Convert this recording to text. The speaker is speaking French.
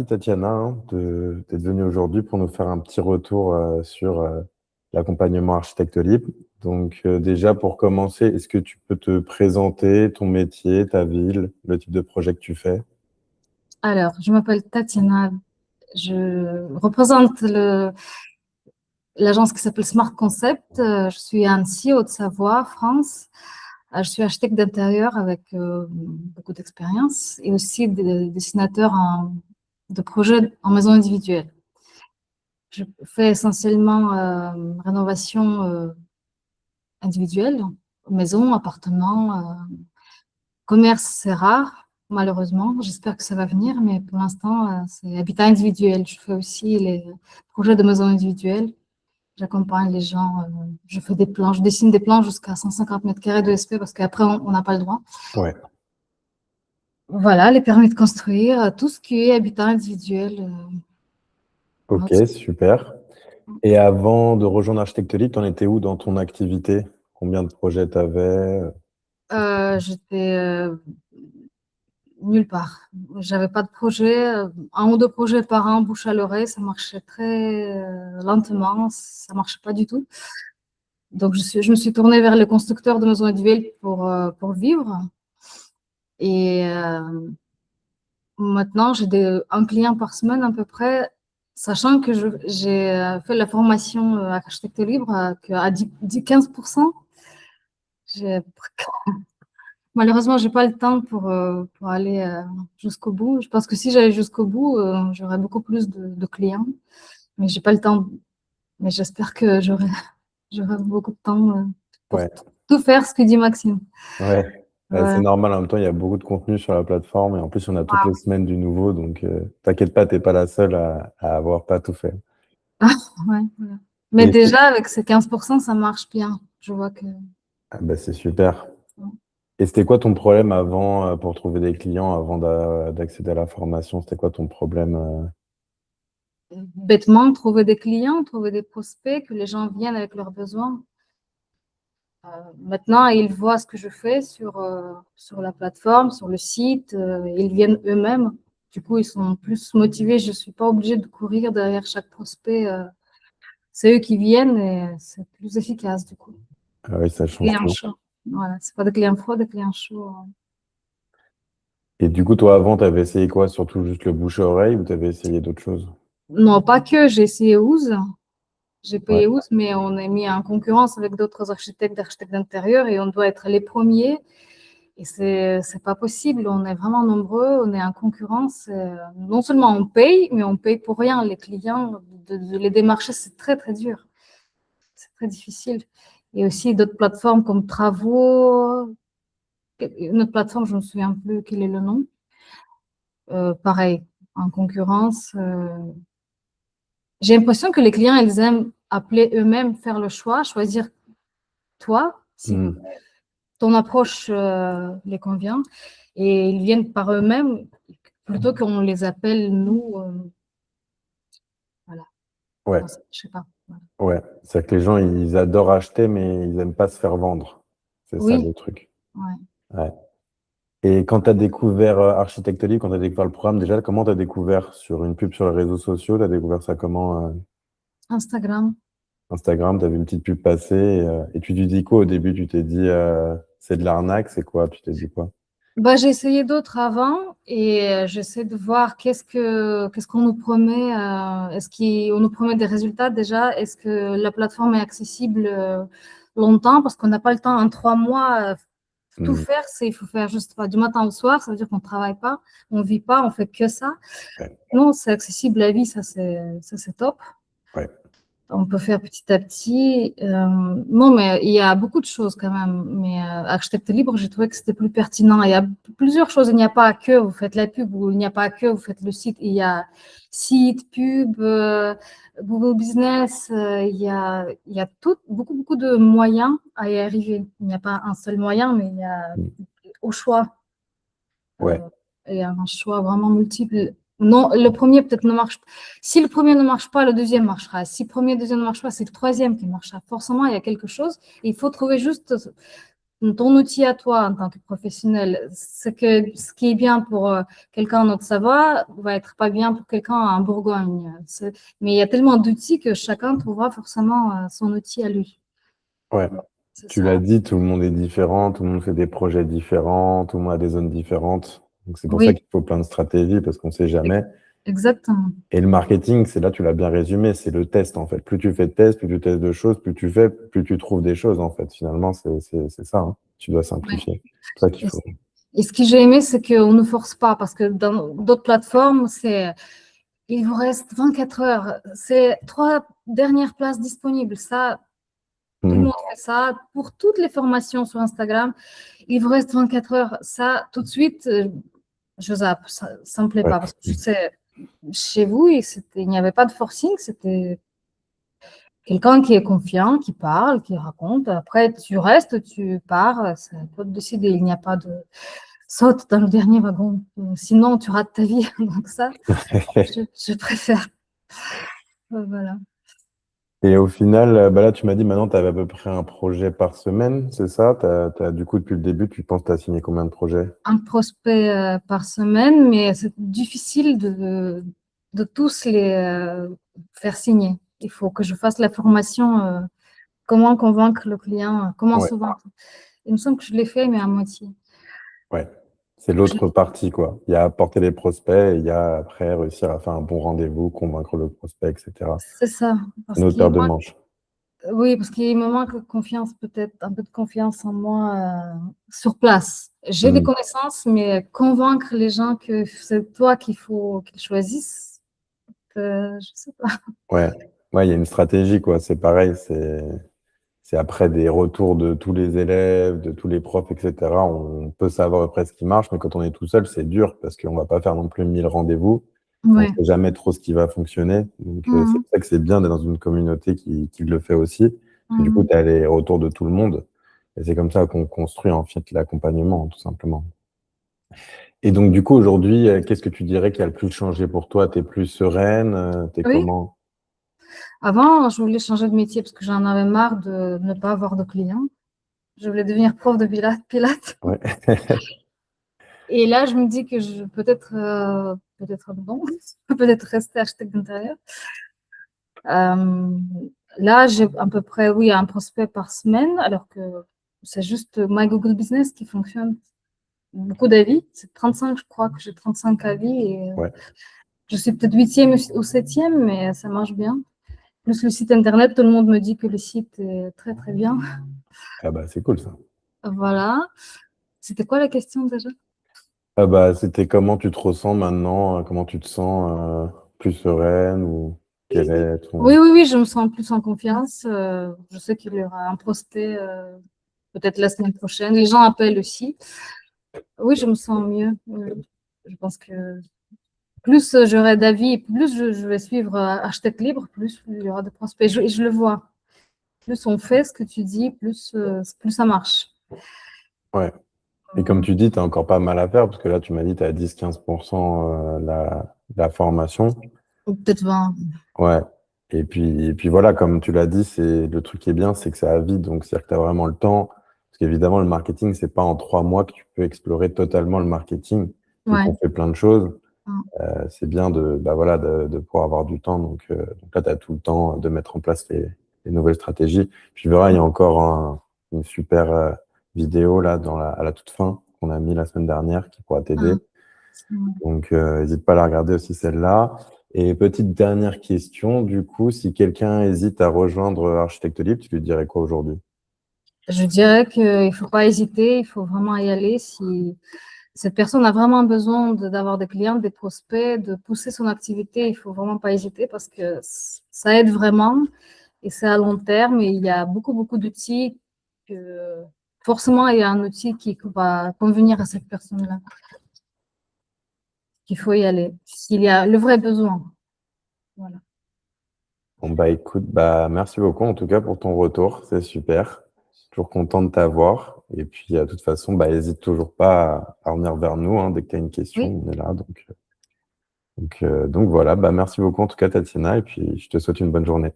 merci Tatiana d'être venue aujourd'hui pour nous faire un petit retour sur l'accompagnement architecte libre. Donc déjà pour commencer, est-ce que tu peux te présenter ton métier, ta ville, le type de projet que tu fais? Alors, je m'appelle Tatiana. Je représente l'agence qui s'appelle Smart Concept. Je suis à Annecy, Haute-Savoie, France. Je suis architecte d'intérieur avec beaucoup d'expérience et aussi dessinateur de projets en maison individuelle. Je fais essentiellement rénovation individuelle, maison, appartement, commerce, c'est rare. Malheureusement, j'espère que ça va venir, mais pour l'instant, c'est habitat individuel. Je fais aussi les projets de maison individuelle. J'accompagne les gens, je fais des plans, je dessine des plans jusqu'à 150 mètres carrés de SP parce qu'après, on n'a pas le droit. Ouais. Voilà, les permis de construire, tout ce qui est habitat individuel. Ok, super. Et avant de rejoindre Architecte Libre, t'en étais où dans ton activité? Combien de projets t'avais? J'étais nulle part. J'avais pas de projet, un ou deux projets par an, bouche à l'oreille, ça marchait très lentement, ça marchait pas du tout. Donc, je me suis tournée vers les constructeurs de maisons individuelles pour vivre. Et maintenant, j'ai un client par semaine à peu près, sachant que j'ai fait la formation architecte libre à 15%. J'ai- Malheureusement, j'ai pas le temps pour aller jusqu'au bout. Je pense que si j'allais jusqu'au bout, j'aurais beaucoup plus de clients. Mais j'ai pas le temps. Mais j'espère que j'aurai beaucoup de temps pour Ouais, tout faire ce que dit Maxime. ouais. C'est Ouais. normal, en même temps, il y a beaucoup de contenu sur la plateforme et en plus, on a toutes les semaines du nouveau, donc t'inquiète pas, t'es pas la seule à avoir pas tout fait. Ouais, voilà. Mais Et déjà, avec ces 15%, ça marche bien. Je vois que. ah bah, c'est super. Et c'était quoi ton problème avant pour trouver des clients, avant d'accéder à la formation? C'était quoi ton problème? Bêtement, trouver des clients, trouver des prospects, que les gens viennent avec leurs besoins. Maintenant, ils voient ce que je fais sur la plateforme, sur le site, ils viennent eux-mêmes. Du coup, ils sont plus motivés. Je ne suis pas obligée de courir derrière chaque prospect. C'est eux qui viennent et c'est plus efficace du coup. Ah oui, ça change Clients tout. chauds. Voilà, c'est pas des clients froids, des clients chauds. Et du coup, toi, avant, t'avais essayé quoi? Surtout juste le bouche-à-oreille ou t'avais essayé d'autres choses? Non, pas que. J'ai essayé Ooze. J'ai Ouais. payé Ooze, mais on est mis en concurrence avec d'autres d'architectes d'intérieur et on doit être les premiers. Et c'est pas possible. On est vraiment nombreux, on est en concurrence. Non seulement on paye, mais on paye pour rien. Les clients, de les démarcher, c'est très, très dur. C'est très difficile. Et aussi d'autres plateformes comme Travaux. Une autre plateforme, je ne me souviens plus quel est le nom. Pareil, en concurrence. J'ai l'impression que les clients, ils aiment appeler eux-mêmes, faire le choix, choisir toi, si Hmm. ton approche les convient, et ils viennent par eux-mêmes plutôt qu'on les appelle nous. Voilà. Ouais, Non, je sais pas. Voilà. ouais. C'est que les gens, ils adorent acheter, mais ils aiment pas se faire vendre. C'est ça Oui, le truc. ouais. Ouais. Et quand tu as découvert Architecte Libre, quand tu as découvert le programme, déjà, comment tu as découvert? Sur une pub sur les réseaux sociaux, tu as découvert ça comment? Instagram. Instagram, tu as vu une petite pub passer et tu t'es dit quoi au début? Tu t'es dit c'est de l'arnaque, c'est quoi? Tu t'es dit quoi? Bah, j'ai essayé d'autres avant et j'essaie de voir qu'est-ce qu'on nous promet. Est-ce qu'on nous promet des résultats déjà? Est-ce que la plateforme est accessible longtemps? Parce qu'on n'a pas le temps en 3 mois. Tout Hmm. faire, il faut faire juste pas du matin au soir. Ça veut dire qu'on ne travaille pas, on ne vit pas, on fait que ça. Ouais, Non, c'est accessible la vie, ça c'est top. ouais. On peut faire petit à petit. Non, mais il y a beaucoup de choses quand même. Mais Architecte Libre, j'ai trouvé que c'était plus pertinent. Il y a plusieurs choses. Il n'y a pas que vous faites la pub ou il n'y a pas que vous faites le site. Il y a site, pub, Google Business. Il y a tout, beaucoup, beaucoup de moyens à y arriver. Il n'y a pas un seul moyen, mais il y a Hmm. au choix. Ouais, Il y a un choix vraiment multiple. Non, le premier peut-être ne marche pas. Si le premier ne marche pas, le deuxième marchera. Si le premier, le deuxième ne marche pas, c'est le troisième qui marchera. Forcément, il y a quelque chose. Il faut trouver juste ton outil à toi en tant que professionnel, c'est que ce qui est bien pour quelqu'un en Haute-Savoie va être pas bien pour quelqu'un en Bourgogne. Mais il y a tellement d'outils que chacun trouvera forcément son outil à lui. Ouais. C'est Tu l'as ça. dit, tout le monde est différent, tout le monde fait des projets différents, tout le monde a des zones différentes. Donc c'est pour ça Oui, qu'il faut plein de stratégies parce qu'on ne sait jamais. exactement. Et le marketing, c'est là, tu l'as bien résumé, c'est le test en fait. Plus tu fais de tests, plus tu testes de choses, plus tu fais, plus tu trouves des choses en fait. Finalement, c'est ça, hein. Tu dois Ouais. simplifier. C'est ça qu'il Et, faut. et ce que j'ai aimé, c'est qu'on ne force pas parce que dans d'autres plateformes, il vous reste 24 heures. C'est 3 dernières places disponibles. Ça, tout le Mhm. monde fait ça. Pour toutes les formations sur Instagram, il vous reste 24 heures. Ça, tout de suite, je zappe. Ça me plaît Ouais. pas parce que je sais, chez vous, il n'y avait pas de forcing. C'était quelqu'un qui est confiant, qui parle, qui raconte. Après, tu restes, tu pars. C'est à toi de décider. Il n'y a pas de saute dans le dernier wagon. Sinon, tu rates ta vie. Donc ça, je préfère. Voilà. Et au final, bah là, tu m'as dit maintenant, tu avais à peu près un projet par semaine, c'est ça? Du coup, depuis le début, tu penses que tu as signé combien de projets? Un prospect par semaine, mais c'est difficile de tous les faire signer. Il faut que je fasse la formation, comment convaincre le client, comment Ouais, se vendre. Il me semble que je l'ai fait, mais à moitié. ouais. C'est Je- l'autre partie, quoi. Il y a apporter les prospects et il y a après réussir à faire un bon rendez-vous, convaincre le prospect, etc. C'est ça, C'est parce notre qu'il paire de manque, manches. oui, parce qu'il me manque confiance, peut-être un peu de confiance en moi sur place. J'ai des Hmm. connaissances, mais convaincre les gens que c'est toi qu'il faut qu'ils choisissent, je sais pas. Ouais, ouais, il y a une stratégie, quoi. C'est pareil, c'est après des retours de tous les élèves, de tous les profs, etc. On peut savoir après ce qui marche, mais quand on est tout seul, c'est dur parce qu'on va pas faire non plus 1000 rendez-vous. On Ouais. sait jamais trop ce qui va fonctionner. Donc, c'est Mhm. pour ça que c'est bien d'être dans une communauté qui le fait aussi. Parce que du coup, Mhm. tu as les retours de tout le monde. Et c'est comme ça qu'on construit en fait l'accompagnement, tout simplement. Et donc, du coup, aujourd'hui, qu'est-ce que tu dirais qui a le plus changé pour toi? T'es plus sereine? T'es Oui, comment? avant, je voulais changer de métier parce que j'en avais marre de ne pas avoir de clients. Je voulais devenir prof de pilates. Ouais. Et là, je me dis que peut-être non, peut-être rester architecte d'intérieur. Euh, Là, j'ai à peu près, oui, un prospect par semaine, alors que c'est juste My Google Business qui fonctionne. Beaucoup d'avis, c'est 35, je crois que j'ai 35 avis et Ouais. je suis peut-être huitième ou septième, mais ça marche bien. Plus le site internet, tout le monde me dit que le site est très très bien. Ah bah, c'est cool ça. Voilà. C'était quoi la question déjà? Ah bah, c'était comment tu te ressens maintenant? Comment tu te sens plus sereine ou quel est ton... Oui, oui, oui, je me sens plus en confiance. Je sais qu'il y aura un prospect peut-être la semaine prochaine. Les gens appellent aussi. Oui, je me sens mieux. Je pense que plus j'aurai d'avis, plus je vais suivre Architecte Libre, plus il y aura de prospects. Je le vois. Plus on fait ce que tu dis, plus ça marche. Ouais. Et comme tu dis, tu as encore pas mal à faire parce que là, tu m'as dit tu as 10-15% la formation. Ou peut-être 20. Ouais. Et puis voilà, comme tu l'as dit, c'est le truc qui est bien, c'est que ça va vite. Donc, c'est-à-dire que tu as vraiment le temps. Parce qu'évidemment, le marketing, c'est pas en 3 mois que tu peux explorer totalement le marketing, vu Ouais. qu'on fait plein de choses. C'est bien bah voilà, de pouvoir avoir du temps. Donc là, tu as tout le temps de mettre en place les nouvelles stratégies. Puis tu verras, il y a encore une super vidéo là à la toute fin qu'on a mis la semaine dernière qui pourra t'aider. Donc, n'hésite pas à la regarder aussi celle-là. Et petite dernière question, du coup, si quelqu'un hésite à rejoindre Architecte Libre, tu lui dirais quoi aujourd'hui? Je dirais qu'il ne faut pas hésiter, il faut vraiment y aller. Si cette personne a vraiment besoin d'avoir des clients, des prospects, de pousser son activité, il ne faut vraiment pas hésiter parce que ça aide vraiment et c'est à long terme. Et il y a beaucoup, beaucoup d'outils que forcément, il y a un outil qui va convenir à cette personne-là. Il faut y aller s'il y a le vrai besoin. Voilà. Bon, bah écoute, bah merci beaucoup en tout cas pour ton retour, c'est super. Je suis toujours content de t'avoir. Et puis, de toute façon, bah, hésite toujours pas à revenir vers nous hein, dès que tu as une Oui, question, on est là. Donc voilà, bah merci beaucoup en tout cas, Tatiana, et puis je te souhaite une bonne journée.